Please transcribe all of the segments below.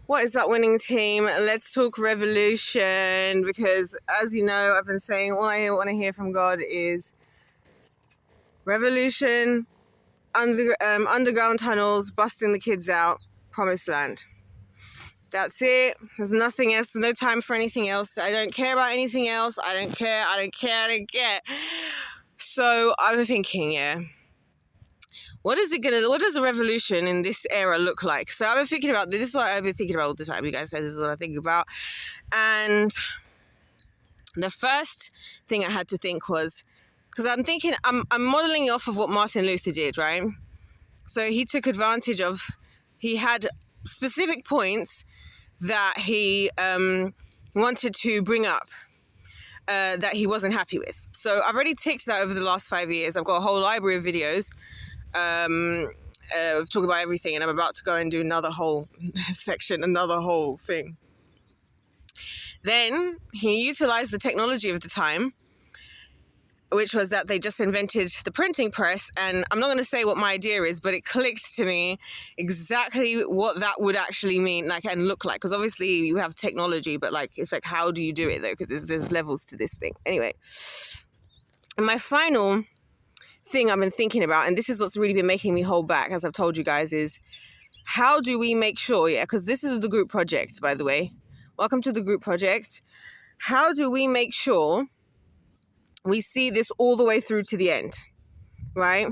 What is that winning team? Let's talk revolution, because as you know, I've been saying all I want to hear from God is revolution, underground tunnels, busting the kids out, promised land. That's it. There's nothing else. There's no time for anything else. I don't care about anything else. I don't care. So I'm thinking, what does a revolution in this era look like? So I've been thinking about this. Is what I've been thinking about all the time. You guys say this is what I think about. And the first thing I had to think was, because I'm thinking, I'm modeling off of what Martin Luther did, right? So he took advantage of, he had specific points that he wanted to bring up that he wasn't happy with. So I've already ticked that over the last 5 years. I've got a whole library of videos talking about everything, and I'm about to go and do another whole section, another whole thing. Then he utilized the technology of the time, which was that they just invented the printing press. And I'm not going to say what my idea is, but it clicked to me exactly what that would actually mean, like, and look like. Because obviously you have technology, but like, it's like, how do you do it though? Because there's levels to this thing. Anyway, and my final thing I've been thinking about, and this is what's really been making me hold back, as I've told you guys, is how do we make sure, because this is the group project, by the way. Welcome to the group project. How do we make sure we see this all the way through to the end, right?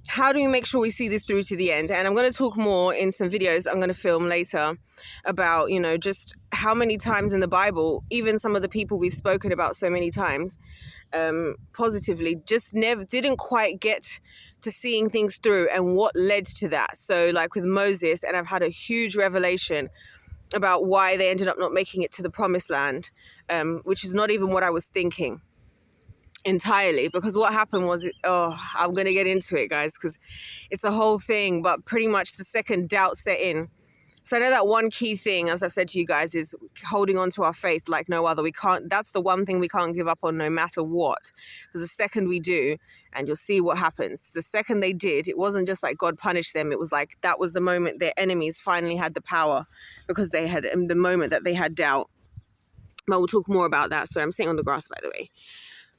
How do we make sure we see this through to the end? And I'm going to talk more in some videos I'm going to film later about, just how many times in the Bible, even some of the people we've spoken about so many times, positively, just didn't quite get to seeing things through, and what led to that. So like with Moses, and I've had a huge revelation about why they ended up not making it to the promised land, which is not even what I was thinking entirely, because what happened was, I'm going to get into it, guys, because it's a whole thing, but pretty much the second doubt set in. So I know that one key thing, as I've said to you guys, is holding on to our faith like no other. That's the one thing we can't give up on no matter what. Because the second we do, and you'll see what happens, the second they did, it wasn't just like God punished them. It was like, that was the moment their enemies finally had the power, because they had, the moment that they had doubt. But we'll talk more about that. So I'm sitting on the grass, by the way.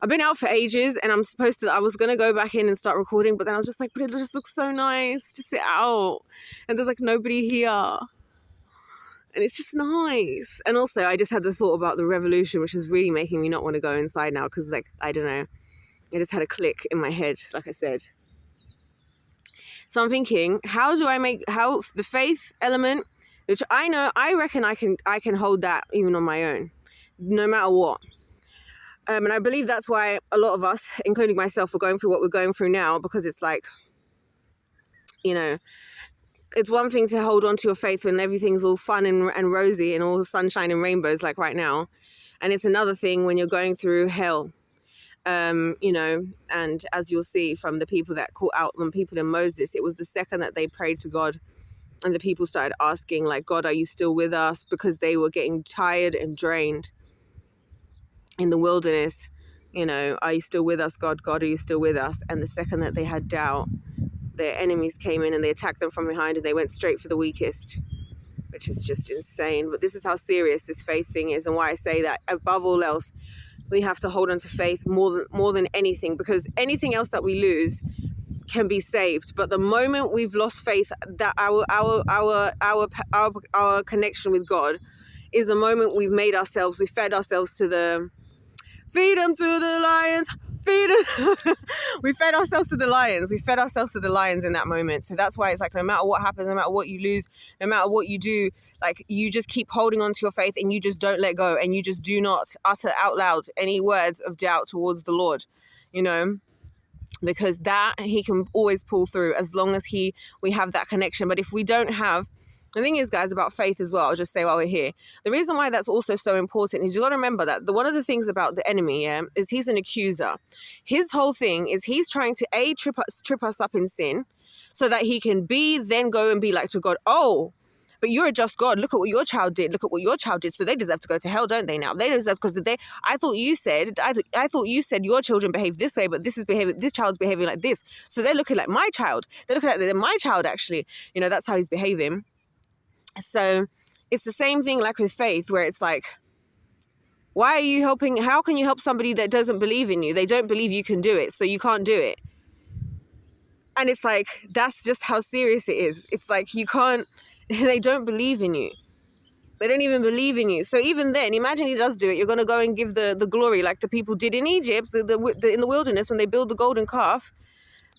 I've been out for ages, and I was going to go back in and start recording, but then I was just like, but it just looks so nice to sit out, and there's like nobody here, and it's just nice. And also I just had the thought about the revolution, which is really making me not want to go inside now, because like, I don't know, I just had a click in my head, like I said. So I'm thinking, how the faith element, which I reckon I can hold that even on my own, no matter what. And I believe that's why a lot of us, including myself, are going through what we're going through now, because it's like, it's one thing to hold on to your faith when everything's all fun and rosy and all sunshine and rainbows like right now. And it's another thing when you're going through hell, and as you'll see from the people that caught out the people in Moses, it was the second that they prayed to God and the people started asking, like, God, are you still with us? Because they were getting tired and drained in the wilderness. Are you still with us, God? God, are you still with us? And the second that they had doubt, their enemies came in and they attacked them from behind, and they went straight for the weakest, which is just insane. But this is how serious this faith thing is, and why I say that above all else, we have to hold on to faith more than anything, because anything else that we lose can be saved. But the moment we've lost faith, that our connection with God is the moment we fed ourselves to the feed them to the lions, we fed ourselves to the lions. We fed ourselves to the lions in that moment. So that's why it's like, no matter what happens, no matter what you lose, no matter what you do, like, you just keep holding on to your faith, and you just don't let go, and you just do not utter out loud any words of doubt towards the Lord, because that he can always pull through as long as we have that connection. But if we don't have, the thing is, guys, about faith as well, I'll just say while we're here, the reason why that's also so important is you got to remember that one of the things about the enemy, is he's an accuser. His whole thing is he's trying to trip us up in sin, so that he can then go and be like to God, oh, but you're a just God. Look at what your child did. Look at what your child did. So they deserve to go to hell, don't they? Now they deserve, because I thought you said your children behave this way, but this child's behaving like this. So they're looking like my child. They're looking like they're my child, actually. That's how he's behaving. So it's the same thing like with faith, where it's like, why are you helping? How can you help somebody that doesn't believe in you? They don't believe you can do it, so you can't do it. And it's like, that's just how serious it is. It's like, you can't, they don't believe in you. They don't even believe in you. So even then, imagine he does do it. You're going to go and give the glory like the people did in Egypt, in the wilderness, when they built the golden calf.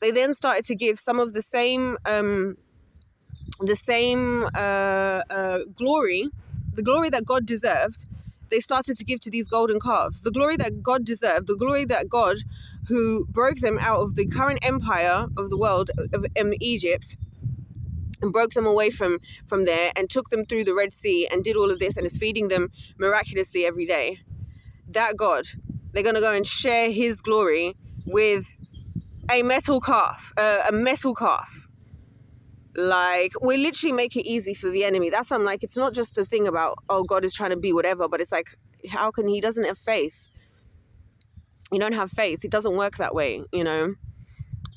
They then started to give some of the same glory, the glory that God deserved. They started to give to these golden calves. The glory that God deserved, the glory that God, who broke them out of the current empire of the world, of Egypt, and broke them away from there and took them through the Red Sea and did all of this and is feeding them miraculously every day. That God, they're going to go and share his glory with a metal calf. Like, we literally make it easy for the enemy. That's why I'm like, it's not just a thing about, oh, God is trying to be whatever, but it's like, how can he doesn't have faith? You don't have faith. It doesn't work that way, you know?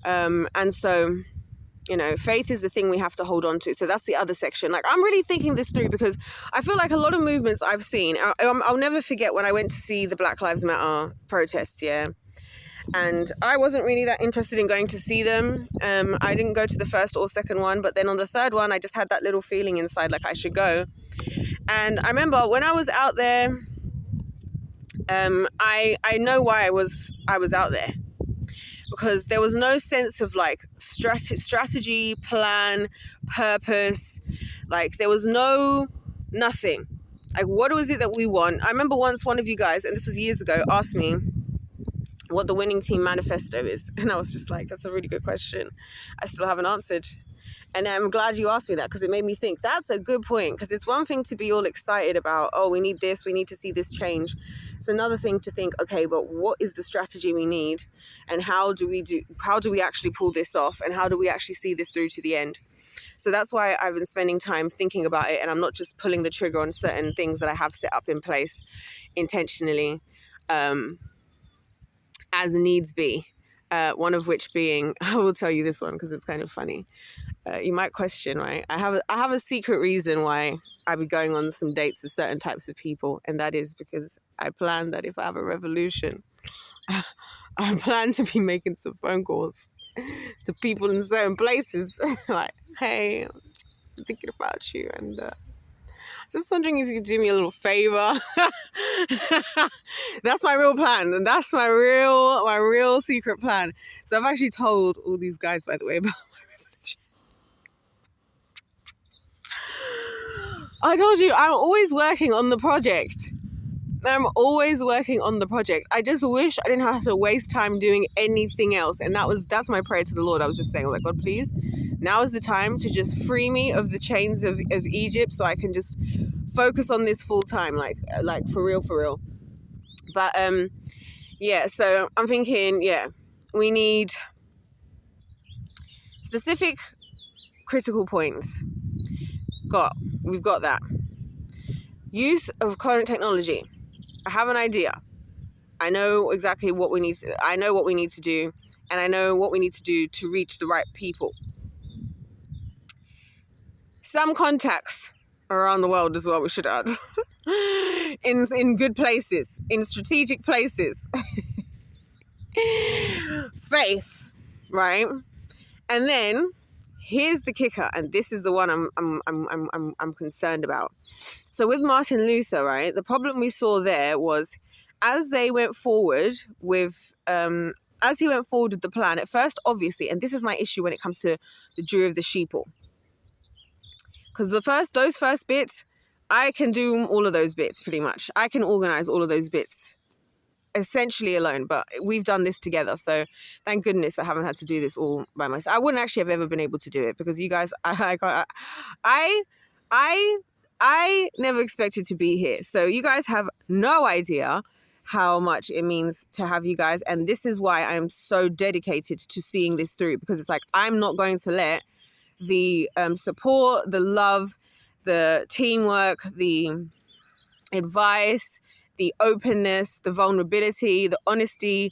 And so, you know, faith is the thing we have to hold on to. So that's the other section. Like, I'm really thinking this through, because I feel like a lot of movements I've seen, I'll never forget when I went to see the Black Lives Matter protests, yeah? And I wasn't really that interested in going to see them. I didn't go to the first or second one, but then on the third one, I just had that little feeling inside like I should go. And I remember when I was out there, I know why I was out there. Because there was no sense of like strategy, plan, purpose. Like, there was nothing. Like, what was it that we want? I remember once one of you guys, and this was years ago, asked me what the winning team manifesto is. And I was just like, that's a really good question. I still haven't answered. And I'm glad you asked me that, because it made me think that's a good point. Because it's one thing to be all excited about, oh, we need this, we need to see this change. It's another thing to think, okay, but what is the strategy we need? And how do we actually pull this off? And how do we actually see this through to the end? So that's why I've been spending time thinking about it. And I'm not just pulling the trigger on certain things that I have set up in place intentionally, as needs be. One of which being, I will tell you this one because it's kind of funny. You might question, right? I have a secret reason why I be going on some dates with certain types of people, and that is because I plan that if I have a revolution, I plan to be making some phone calls to people in certain places, like, hey, I'm thinking about you, and just wondering if you could do me a little favor. That's my real plan, and that's my real secret plan. So I've actually told all these guys, by the way, about my revolution. I told you I'm always working on the project. I just wish I didn't have to waste time doing anything else. And that's my prayer to the Lord. I was just saying, like, God, please, now is the time to just free me of the chains of Egypt, so I can just focus on this full time, like for real. But yeah, so I'm thinking, yeah, we need specific critical points. We've got that. Use of current technology. I have an idea. I know exactly what we need to, I know what we need to do, and I know what we need to do to reach the right people. Some contacts around the world as well, we should add. in good places, in strategic places. Faith, right? And then here's the kicker, and this is the one I'm concerned about. So with Martin Luther, right, the problem we saw there was as they went forward with as he went forward with the plan at first, obviously, and this is my issue when it comes to the jury of the sheeple, because those first bits, I can do all of those bits pretty much. I can organize all of those bits essentially alone, but we've done this together, so thank goodness I haven't had to do this all by myself. I wouldn't actually have ever been able to do it because you guys, I never expected to be here, so you guys have no idea how much it means to have you guys, and this is why I'm so dedicated to seeing this through, because it's like, I'm not going to let the support, the love, the teamwork, the advice, the openness, the vulnerability, the honesty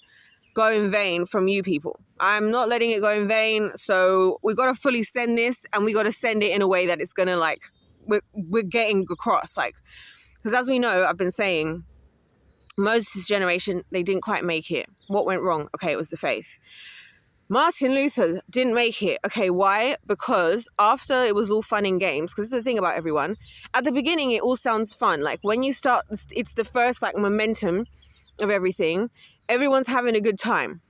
go in vain from you people. I'm not letting it go in vain. So we got to fully send this, and we got to send it in a way that it's going to like we're getting across. Like, because as we know, I've been saying, Moses' generation, they didn't quite make it. What went wrong? Okay, it was the faith. Martin Luther didn't make it. Okay, why? Because after it was all fun and games, because this is the thing about everyone, at the beginning it all sounds fun. Like when you start, it's the first like momentum of everything. Everyone's having a good time.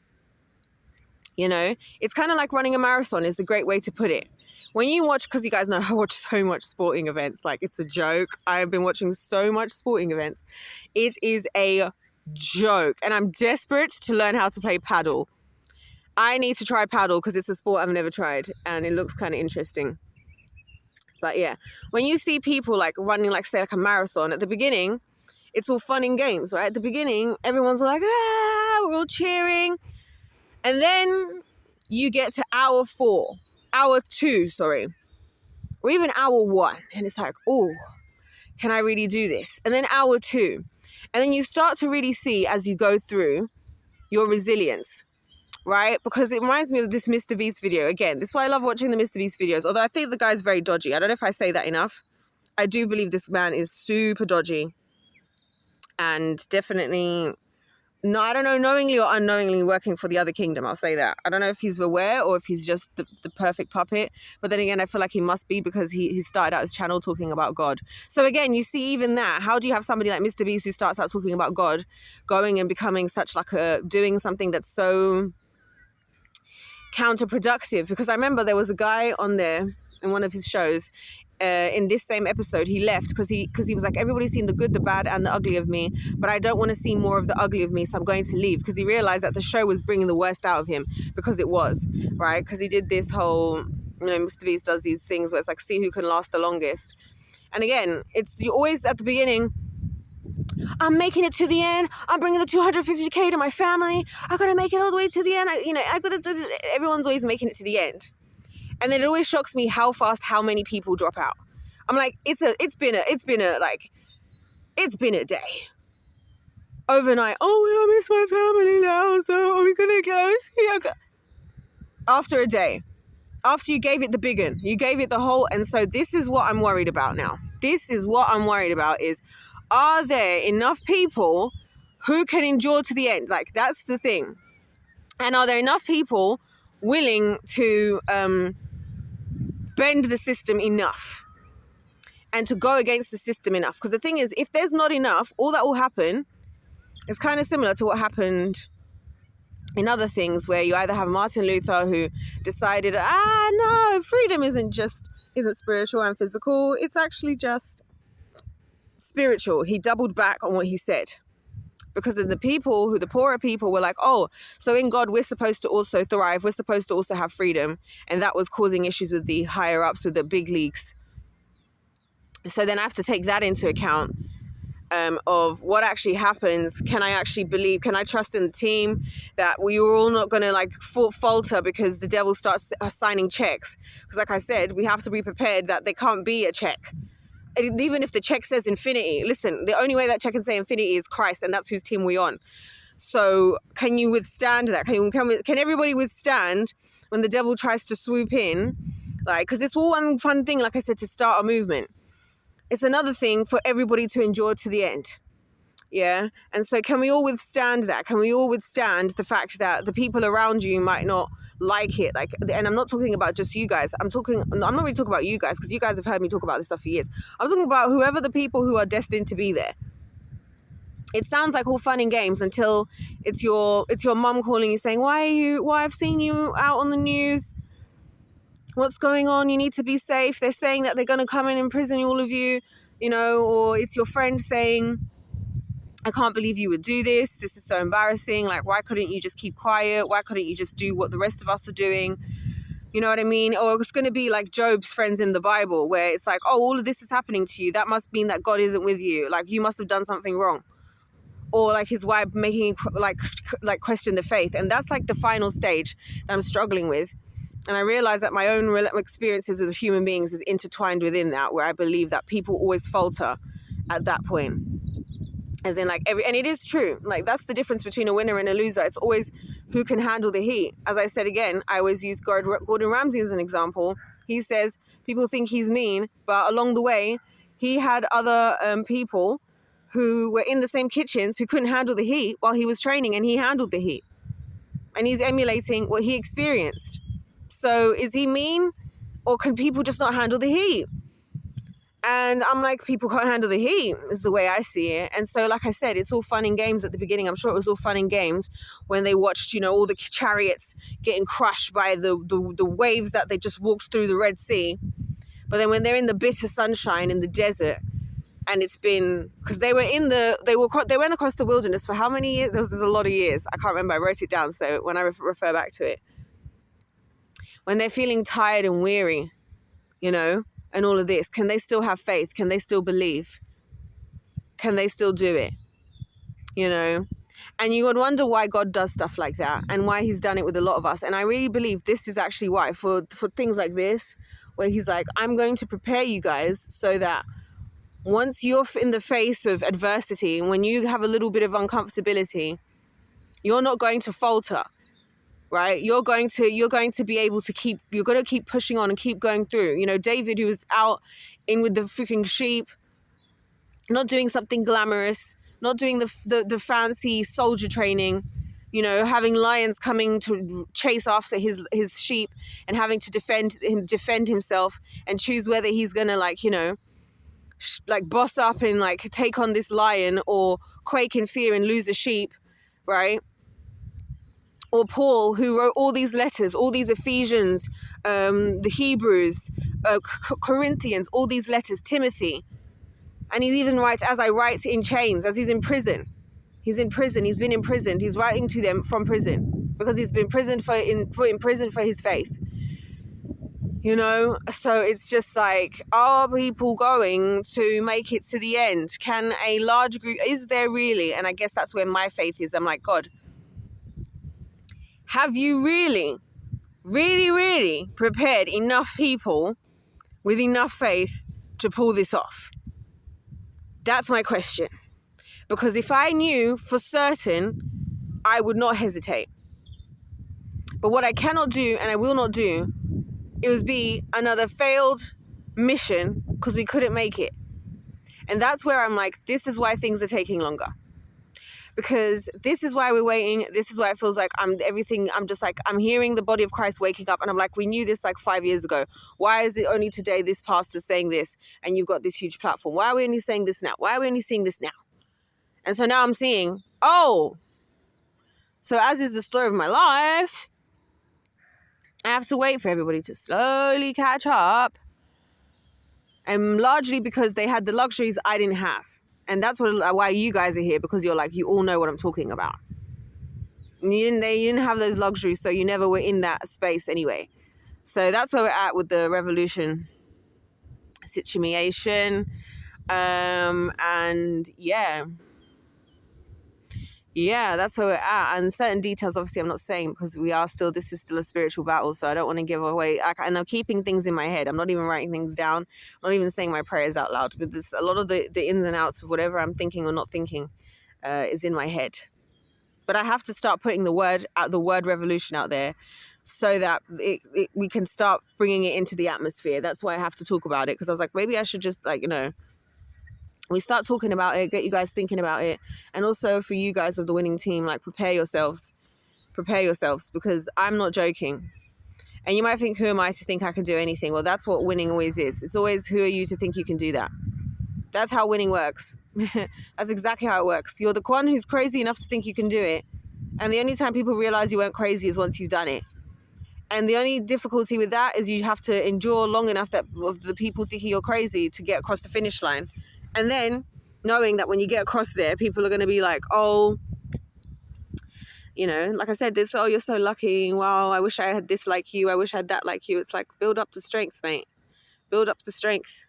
You know, it's kind of like running a marathon is a great way to put it. When you watch, because you guys know I watch so much sporting events, like it's a joke. I have been watching so much sporting events. It is a joke. And I'm desperate to learn how to play paddle. I need to try paddle because it's a sport I've never tried and it looks kind of interesting. But yeah, when you see people like running, like say like a marathon, at the beginning, it's all fun and games, right? At the beginning, everyone's like, we're all cheering. And then you get to hour 2, or even hour 1. And it's like, oh, can I really do this? And then hour 2. And then you start to really see as you go through your resilience. Right? Because it reminds me of this Mr. Beast video. Again, this is why I love watching the Mr. Beast videos. Although I think the guy's very dodgy. I don't know if I say that enough. I do believe this man is super dodgy. And definitely, no, I don't know, knowingly or unknowingly working for the other kingdom. I'll say that. I don't know if he's aware or if he's just the perfect puppet. But then again, I feel like he must be because he started out his channel talking about God. So again, you see even that. How do you have somebody like Mr. Beast who starts out talking about God, going and becoming such like doing something that's so counterproductive? Because I remember there was a guy on there in one of his shows in this same episode. He left because he was like, everybody's seen the good, the bad and the ugly of me, but I don't want to see more of the ugly of me, so I'm going to leave, because he realized that the show was bringing the worst out of him, because it was, right? Because he did this whole, Mr. Beast does these things where it's like, see who can last the longest. And again, you always at the beginning, I'm making it to the end. I'm bringing the 250K to my family. I gotta make it all the way to the end. Everyone's always making it to the end. And then it always shocks me how fast, how many people drop out. I'm like, it's been a day. Overnight, I miss my family now, so are we gonna go? After a day. After you gave it the big one. You gave it the whole, and so this is what I'm worried about now. This is what I'm worried about is, are there enough people who can endure to the end? Like, that's the thing. And are there enough people willing to bend the system enough and to go against the system enough? Because the thing is, if there's not enough, all that will happen is kind of similar to what happened in other things, where you either have Martin Luther who decided, no, freedom isn't spiritual and physical. It's actually just spiritual. He doubled back on what he said, because then the poorer people were like, oh, so in God we're supposed to also thrive, we're supposed to also have freedom, and that was causing issues with the higher ups, with the big leagues. So then I have to take that into account of what actually happens. Can I actually believe, can I trust in the team that we were all not going to like falter because the devil starts signing checks? Because like I said, we have to be prepared that there can't be a check. Even if the check says infinity, listen, the only way that check can say infinity is Christ, and that's whose team we're on. So can you withstand that? Can everybody withstand when the devil tries to swoop in? Like, because it's all one fun thing, like I said, to start a movement. It's another thing for everybody to endure to the end. Yeah. And so can we all withstand that? Can we all withstand the fact that the people around you might not like it? Like, and I'm not talking about just you guys. I'm not really talking about you guys, because you guys have heard me talk about this stuff for years. I'm talking about whoever the people who are destined to be there. It sounds like all fun and games until it's your mum calling you saying, why I've seen you out on the news. What's going on? You need to be safe. They're saying that they're going to come in and imprison all of you, or it's your friend saying, I can't believe you would do this. This is so embarrassing. Like, why couldn't you just keep quiet? Why couldn't you just do what the rest of us are doing? You know what I mean? Or it's going to be like Job's friends in the Bible, where it's like, oh, all of this is happening to you. That must mean that God isn't with you. Like, you must have done something wrong. Or like his wife making like question the faith. And that's like the final stage that I'm struggling with. And I realize that my own experiences with human beings is intertwined within that, where I believe that people always falter at that point. As in like and it is true. Like, that's the difference between a winner and a loser. It's always who can handle the heat. As I said again, I always use Gordon Ramsay as an example. He says people think he's mean, but along the way, he had other people who were in the same kitchens who couldn't handle the heat while he was training, and he handled the heat. And he's emulating what he experienced. So is he mean, or can people just not handle the heat? And I'm like, people can't handle the heat is the way I see it. And so, like I said, it's all fun and games at the beginning. I'm sure it was all fun and games when they watched, all the chariots getting crushed by the waves that they just walked through the Red Sea. But then when they're in the bitter sunshine in the desert, and it's been, because they went across the wilderness for how many years? There's a lot of years. I can't remember. I wrote it down. So when I refer back to it, when they're feeling tired and weary, and all of this, can they still have faith? Can they still believe? Can they still do it? And you would wonder why God does stuff like that and why he's done it with a lot of us. And I really believe this is actually why, for things like this, where he's like, I'm going to prepare you guys so that once you're in the face of adversity, when you have a little bit of uncomfortability, you're not going to falter. Right? You're going to be able to you're going to keep pushing on and keep going through. David, who was out in with the freaking sheep, not doing something glamorous, not doing the fancy soldier training, having lions coming to chase after his sheep and having to defend himself and choose whether he's going to boss up and take on this lion or quake in fear and lose a sheep, right? Or Paul, who wrote all these letters, all these Ephesians, the Hebrews, Corinthians, all these letters, Timothy. And he even writes, as I write in chains, as he's in prison. He's in prison. He's been imprisoned. He's writing to them from prison because he's been put in prison for his faith. So it's just like, are people going to make it to the end? Can a large group, is there really? And I guess that's where my faith is. I'm like, God, have you really, really, really prepared enough people with enough faith to pull this off? That's my question. Because if I knew for certain, I would not hesitate. But what I cannot do, and I will not do, it would be another failed mission because we couldn't make it. And that's where I'm like, this is why things are taking longer. Because this is why we're waiting. This is why it feels like I'm hearing the body of Christ waking up. And I'm like, we knew this 5 years ago. Why is it only today this pastor saying this and you've got this huge platform? Why are we only saying this now? Why are we only seeing this now? And so now I'm seeing, so as is the story of my life, I have to wait for everybody to slowly catch up. And largely because they had the luxuries I didn't have. And that's why you guys are here, because you all know what I'm talking about. You didn't have those luxuries, so you never were in that space anyway. So that's where we're at with the revolution situation. And that's where we're at. And certain details, obviously, I'm not saying because this is still a spiritual battle. So I don't want to give away. And I'm keeping things in my head. I'm not even writing things down. I'm not even saying my prayers out loud. But a lot of the ins and outs of whatever I'm thinking or not thinking is in my head. But I have to start putting the word revolution out there so that we can start bringing it into the atmosphere. That's why I have to talk about it. Because I was like, maybe I should just we start talking about it, get you guys thinking about it. And also for you guys of the winning team, prepare yourselves because I'm not joking. And you might think, who am I to think I can do anything? Well, that's what winning always is. It's always, who are you to think you can do that? That's how winning works. That's exactly how it works. You're the one who's crazy enough to think you can do it. And the only time people realize you weren't crazy is once you've done it. And the only difficulty with that is you have to endure long enough that of the people thinking you're crazy to get across the finish line. And then knowing that when you get across there, people are going to be like, like I said, you're so lucky. Wow, I wish I had this like you. I wish I had that like you. It's like, build up the strength, mate. Build up the strength.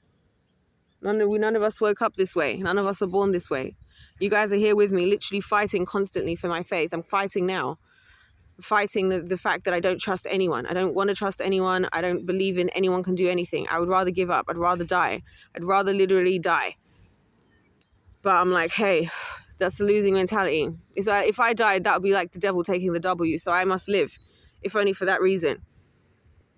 None of us woke up this way. None of us were born this way. You guys are here with me, literally fighting constantly for my faith. I'm fighting now. Fighting the fact that I don't trust anyone. I don't want to trust anyone. I don't believe in anyone can do anything. I would rather give up. I'd rather die. I'd rather literally die. But I'm like, hey, that's the losing mentality. If I died, that would be like the devil taking the W. So I must live, if only for that reason.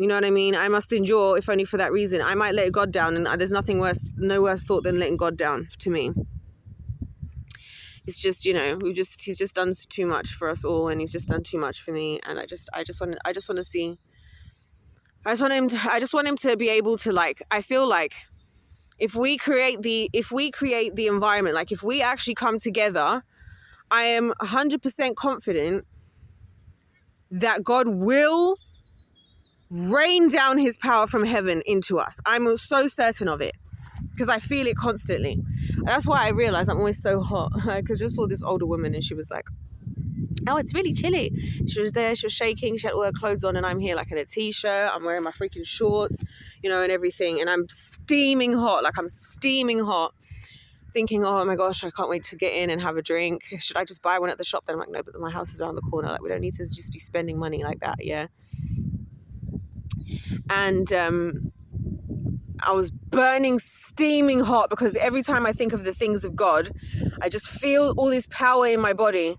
You know what I mean? I must endure, if only for that reason. I might let God down, and there's nothing worse, no worse thought than letting God down to me. It's just, he's just done too much for us all, and he's just done too much for me. And I just want to see. I just want him to be able to, like, I feel like if we create the environment, like if we actually come together, I am 100% confident that God will rain down his power from heaven into us. I'm so certain of it because I feel it constantly. And that's why I realized I'm always so hot, because I just saw this older woman and she was like, oh, it's really chilly. She was there, she was shaking, she had all her clothes on, and I'm here like in a t-shirt, I'm wearing my freaking shorts, and everything, and I'm steaming hot, thinking, oh my gosh, I can't wait to get in and have a drink. Should I just buy one at the shop? Then I'm like, no, but my house is around the corner, like we don't need to just be spending money like that. Yeah. And I was burning, steaming hot, because every time I think of the things of God, I just feel all this power in my body,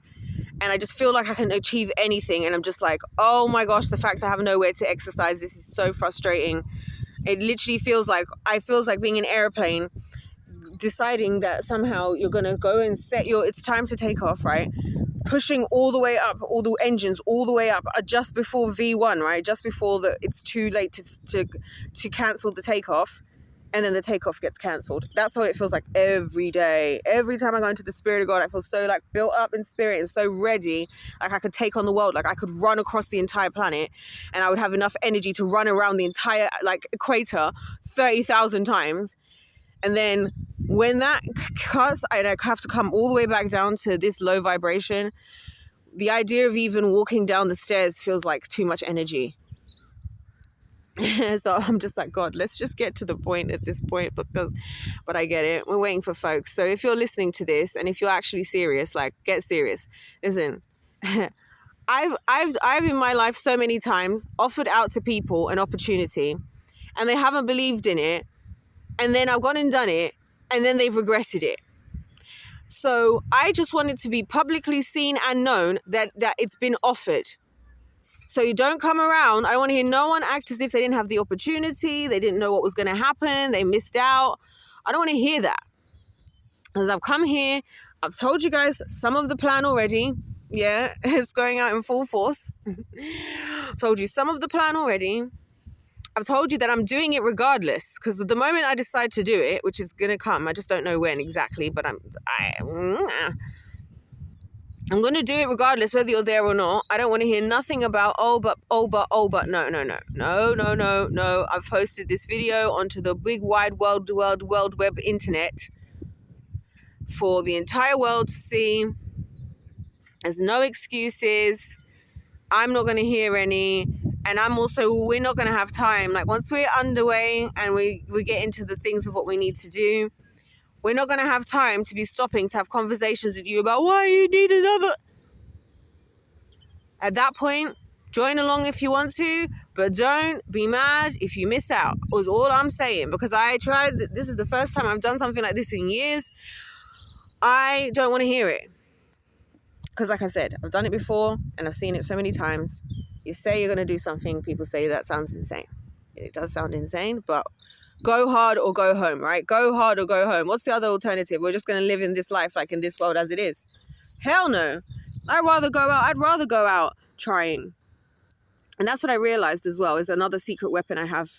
and I just feel like I can achieve anything. And I'm just like, oh my gosh, the fact I have nowhere to exercise, this is so frustrating. It literally feels like being an airplane, deciding that somehow you're going to go and it's time to take off, right? Pushing all the way up, all the engines all the way up, just before V1, right? Just before it's too late to cancel the takeoff, and then the takeoff gets cancelled. That's how it feels like every day. Every time I go into the Spirit of God, I feel so like built up in spirit and so ready, like I could take on the world, like I could run across the entire planet, and I would have enough energy to run around the entire equator 30,000 times. And then when that cuts, I have to come all the way back down to this low vibration. The idea of even walking down the stairs feels like too much energy. So I'm just like, God, let's just get to the point at this point, but I get it. We're waiting for folks. So if you're listening to this, and if you're actually serious, like, get serious. Listen, I've in my life so many times offered out to people an opportunity, and they haven't believed in it. And then I've gone and done it, and then they've regretted it. So I just want it to be publicly seen and known that it's been offered. So you don't come around. I don't want to hear no one act as if they didn't have the opportunity, they didn't know what was going to happen, they missed out. I don't want to hear that. Because I've come here, I've told you guys some of the plan already. Yeah, it's going out in full force. Told you some of the plan already. I've told you that I'm doing it regardless, because the moment I decide to do it, which is going to come, I just don't know when exactly, but I'm going to do it regardless whether you're there or not. I don't want to hear nothing about, oh, but, no. I've posted this video onto the big wide world web internet for the entire world to see. There's no excuses. I'm not going to hear any. And we're not going to have time. Like, once we're underway and we get into the things of what we need to do, we're not going to have time to be stopping to have conversations with you about why you need another. At that point, join along if you want to, but don't be mad if you miss out, was all I'm saying. Because this is the first time I've done something like this in years. I don't want to hear it. Because like I said, I've done it before and I've seen it so many times. You say you're going to do something, people say that sounds insane. It does sound insane, but go hard or go home, right? Go hard or go home. What's the other alternative? We're just going to live in this life, like in this world as it is. Hell no. I'd rather go out trying. And that's what I realized as well, is another secret weapon I have.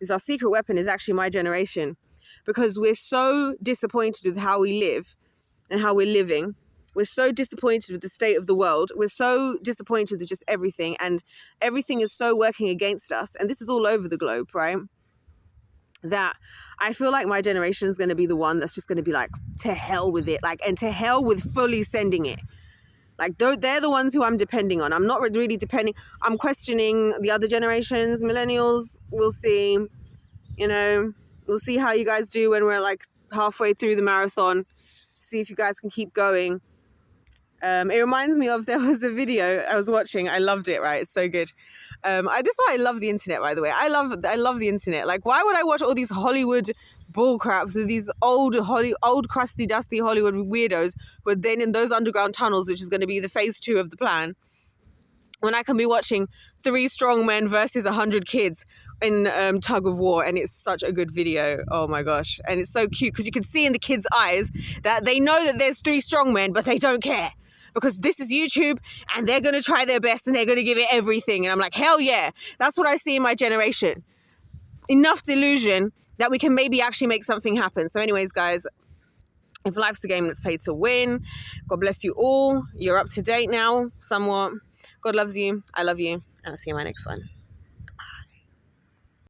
Is our secret weapon is actually my generation. Because we're so disappointed with how we live and how we're living. We're so disappointed with the state of the world. We're so disappointed with just everything. And everything is so working against us. And this is all over the globe, right? That I feel like my generation is going to be the one that's just going to be like, to hell with it. Like, and to hell with fully sending it. Like, they're the ones who I'm depending on. I'm not really depending. I'm questioning the other generations, millennials. We'll see. We'll see how you guys do when we're like halfway through the marathon. See if you guys can keep going. It reminds me of, there was a video I was watching. I loved it, right? It's so good. This is why I love the internet, by the way. I love the internet. Like, why would I watch all these Hollywood bull craps with these old crusty, dusty Hollywood weirdos who are then in those underground tunnels, which is going to be the phase 2 of the plan? when I can be watching 3 strong men versus 100 kids in tug of war, and it's such a good video. Oh my gosh. And it's so cute because you can see in the kids' eyes that they know that there's 3 strong men, but they don't care because this is YouTube and they're going to try their best and they're going to give it everything. And I'm like, hell yeah, that's what I see in my generation. Enough delusion that we can maybe actually make something happen. So anyways, guys, if life's a game, let's play to win. God bless you all. You're up to date now, somewhat. God loves you. I love you. And I'll see you in my next one.